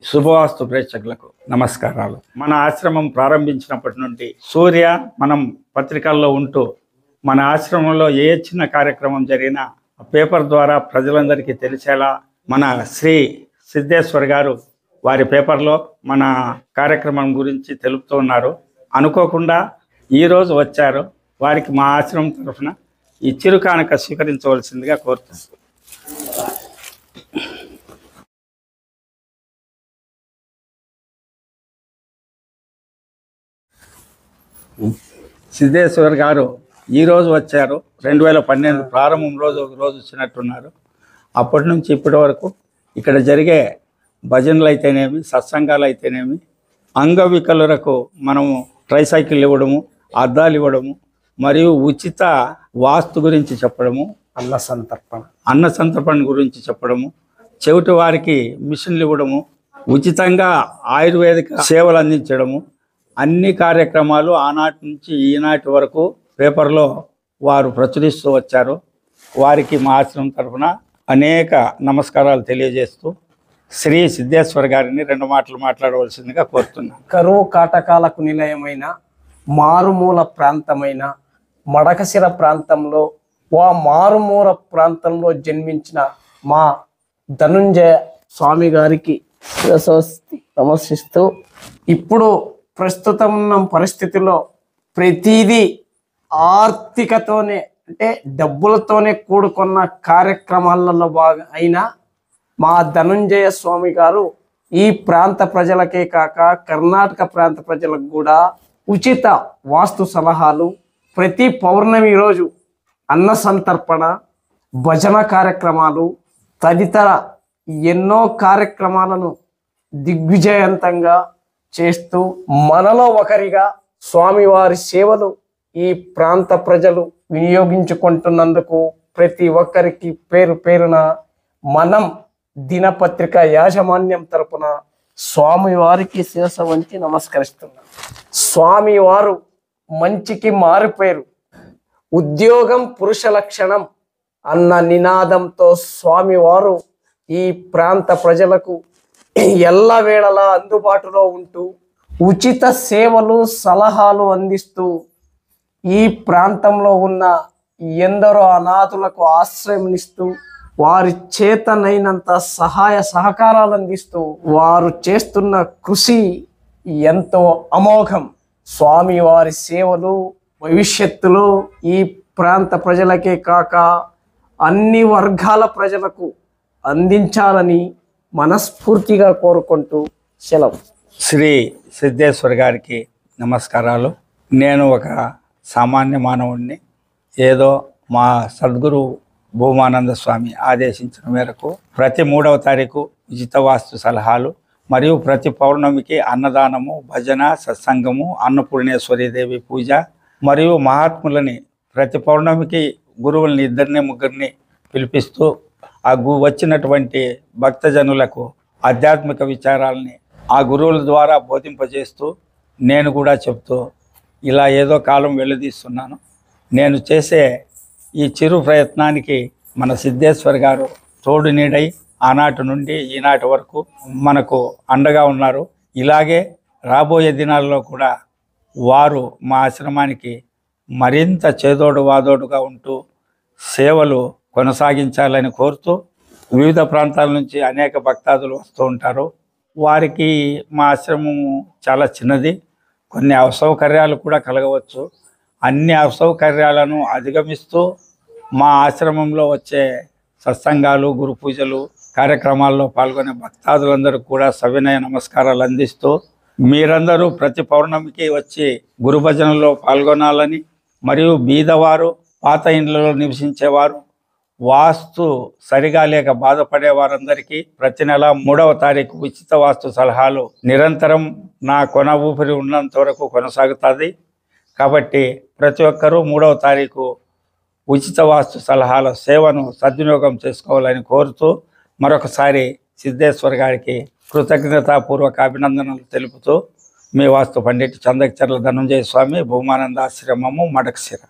శుభవాస్తు ప్రేక్షకులకు నమస్కారాలు. మన ఆశ్రమం ప్రారంభించినప్పటి నుండి సూర్య మనం పత్రికల్లో ఉంటూ మన ఆశ్రమంలో ఏ చిన్న కార్యక్రమం జరిగినా పేపర్ ద్వారా ప్రజలందరికీ తెలిసేలా మన శ్రీ సిద్ధేశ్వర్ గారు వారి పేపర్లో మన కార్యక్రమం గురించి తెలుపుతూ ఉన్నారు. అనుకోకుండా ఈరోజు వచ్చారు. వారికి మా ఆశ్రమం తరఫున ఈ చిరు కానుక స్వీకరించవలసిందిగా కోరుతున్నాను. సిద్ధేశ్వర్ గారు ఈరోజు వచ్చారు. 2012 ప్రారంభం రోజు వచ్చినట్టున్నారు. అప్పటి నుంచి ఇప్పటి వరకు ఇక్కడ జరిగే భజనలు అయితేనేమి, సత్సంగాలు అయితేనేమి, అంగవికలులకు మనము ట్రైసైకిల్ ఇవ్వడము, అద్దాలు ఇవ్వడము, మరియు ఉచిత వాస్తు గురించి చెప్పడము, అన్న సంతర్పణ గురించి చెప్పడము, చెవిటి వారికి మిషన్లు ఇవ్వడము, ఉచితంగా ఆయుర్వేదిక సేవలు అందించడము, అన్ని కార్యక్రమాలు ఆనాటి నుంచి ఈనాటి వరకు పేపర్లో వారు ప్రచురిస్తూ వచ్చారు. వారికి మా ఆశ్రమం తరఫున అనేక నమస్కారాలు తెలియజేస్తూ శ్రీ సిద్ధేశ్వర్ గారిని 2 మాటలు మాట్లాడవలసిందిగా కోరుతున్నాను. కరువు కాటకాలకు నిలయమైన మారుమూల ప్రాంతమైన మడకశిర ప్రాంతంలో మారుమూల ప్రాంతంలో జన్మించిన మా ధనుంజయ స్వామి గారికి నమస్కరిస్తూ, ఇప్పుడు ప్రస్తుతం ఉన్న పరిస్థితిలో ప్రతిదీ ఆర్థికతోనే అంటే డబ్బులతోనే కూడుకున్న కార్యక్రమాలలో అయినా మా ధనుంజయ స్వామి గారు ఈ ప్రాంత ప్రజలకే కాక కర్ణాటక ప్రాంత ప్రజలకు కూడా ఉచిత వాస్తు సలహాలు, ప్రతి పౌర్ణమి రోజు అన్న సంతర్పణ, భజన కార్యక్రమాలు తదితర ఎన్నో కార్యక్రమాలను దిగ్విజయవంతంగా చేస్తూ మనలో ఒకరిగా స్వామివారి సేవలు ఈ ప్రాంత ప్రజలు వినియోగించుకుంటున్నందుకు ప్రతి ఒక్కరికి పేరు పేరున మనం దినపత్రిక యాజమాన్యం తరపున స్వామివారికి శిరస వంచి నమస్కరిస్తున్నాం. స్వామివారు మంచికి మారిపోయారు. ఉద్యోగం పురుష లక్షణం అన్న నినాదంతో స్వామివారు ఈ ప్రాంత ప్రజలకు ఎల్లవేళలా అందుబాటులో ఉంటూ ఉచిత సేవలు సలహాలు అందిస్తూ ఈ ప్రాంతంలో ఉన్న ఎందరో అనాథులకు ఆశ్రయమిస్తూ వారి చేతనైనంత సహాయ సహకారాలు అందిస్తూ వారు చేస్తున్న కృషి ఎంతో అమోఘం. స్వామి వారి సేవలు భవిష్యత్తులో ఈ ప్రాంత ప్రజలకే కాక అన్ని వర్గాల ప్రజలకు అందించాలని మనస్ఫూర్తిగా కోరుకుంటూ సెలవు. శ్రీ సిద్ధేశ్వర్ గారికి నమస్కారాలు. నేను ఒక సామాన్య మానవుడిని. ఏదో మా సద్గురు భూమానంద స్వామి ఆదేశించిన మేరకు ప్రతి 3వ తారీఖు ఉచిత వాస్తు సలహాలు మరియు ప్రతి పౌర్ణమికి అన్నదానము, భజన, సత్సంగము, అన్నపూర్ణేశ్వరి దేవి పూజ మరియు మహాత్ములని ప్రతి పౌర్ణమికి గురువుల్ని 2-3 పిలిపిస్తూ ఆ వచ్చినటువంటి భక్తజనులకు ఆధ్యాత్మిక విచారాలని ఆ గురువుల ద్వారా బోధింపజేస్తూ నేను కూడా చెప్తూ ఇలా ఏదో కాలం వెళ్ళదీస్తున్నాను. నేను చేసే ఈ చిరు ప్రయత్నానికి మన సిద్ధేశ్వర్ గారు తోడు నీడై ఆనాటి నుండి ఈనాటి వరకు మనకు అండగా ఉన్నారు. ఇలాగే రాబోయే దినాల్లో కూడా వారు మా ఆశ్రమానికి మరింత చేదోడు వాదోడుగా ఉంటూ సేవలు కొనసాగించాలని కోరుతూ, వివిధ ప్రాంతాల నుంచి అనేక భక్తాదులు వస్తూ ఉంటారు. వారికి మా ఆశ్రమం చాలా చిన్నది, కొన్ని అసౌకర్యాలు కూడా కలగవచ్చు. అన్ని అసౌకర్యాలను అధిగమిస్తూ మా ఆశ్రమంలో వచ్చే సత్సంగాలు, గురు పూజలు కార్యక్రమాల్లో పాల్గొనే భక్తాదులందరూ కూడా సవినయ నమస్కారాలు అందిస్తూ, మీరందరూ ప్రతి పౌర్ణమికి వచ్చి గురు భజనలో పాల్గొనాలని, మరియు బీదవారు, పాత ఇండ్లలో నివసించేవారు, వాస్తు సరిగా లేక బాధపడే వారందరికీ ప్రతి నెల 3వ తారీఖు ఉచిత వాస్తు సలహాలు నిరంతరం నా కొన ఊపిరి ఉన్నంత వరకు కొనసాగుతుంది. కాబట్టి ప్రతి ఒక్కరూ 3వ తారీఖు ఉచిత వాస్తు సలహాల సేవను సద్వినియోగం చేసుకోవాలని కోరుతూ మరొకసారి సిద్ధేశ్వర్ గారికి కృతజ్ఞతాపూర్వక అభినందనలు తెలుపుతూ మీ వాస్తు పండిట్ చందకచర్ల ధనుంజయ స్వామి, భూమానంద ఆశ్రమము, మడకశిర.